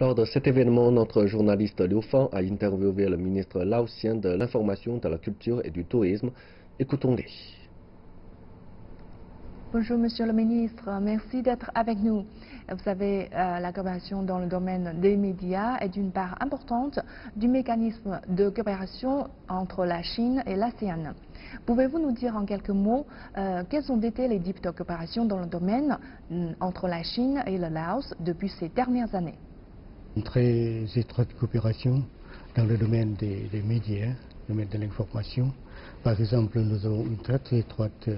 Lors de cet événement, notre journaliste Liu Fan a interviewé le ministre laotien de l'Information, de la Culture et du Tourisme. Écoutons-les. Bonjour Monsieur le ministre, merci d'être avec nous. Vous savez, la coopération dans le domaine des médias est une part importante du mécanisme de coopération entre la Chine et l'ASEAN. Pouvez-vous nous dire en quelques mots quels ont été les types de coopération dans le domaine entre la Chine et le Laos depuis ces dernières années? Une très étroite coopération dans le domaine des médias, le domaine de l'information. Par exemple, nous avons une très étroite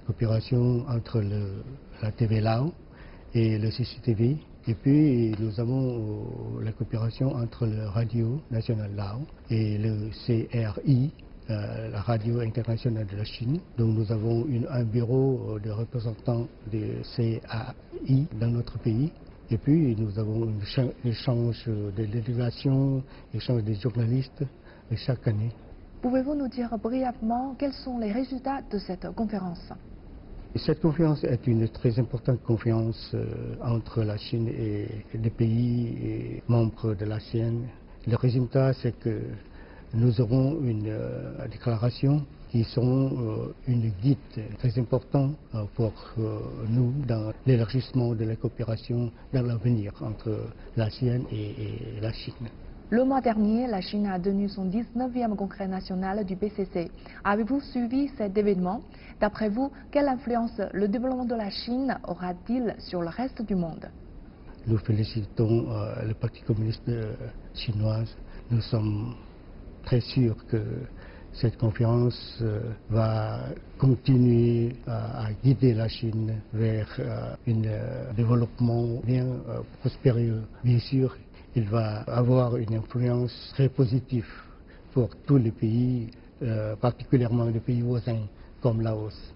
coopération entre la TV Lao et le CCTV. Et puis nous avons la coopération entre le Radio National Lao et le CRI, la Radio Internationale de la Chine. Donc nous avons un bureau de représentants de CAI dans notre pays. Et puis nous avons un échange de délégation, échange des journalistes chaque année. Pouvez-vous nous dire brièvement quels sont les résultats de cette conférence? Cette conférence est une très importante conférence entre la Chine et les pays membres de l'ASEAN. Le résultat, c'est que nous aurons une déclaration qui sont une guide très importante pour nous dans l'élargissement de la coopération dans l'avenir entre l'ASEAN et la Chine. Le mois dernier, la Chine a tenu son 19e congrès national du PCC. Avez-vous suivi cet événement? D'après vous, quelle influence le développement de la Chine aura-t-il sur le reste du monde? Nous félicitons le Parti communiste chinois. Nous sommes très sûrs que cette conférence va continuer à guider la Chine vers un développement bien prospéreux. Bien sûr, il va avoir une influence très positive pour tous les pays, particulièrement les pays voisins comme Laos.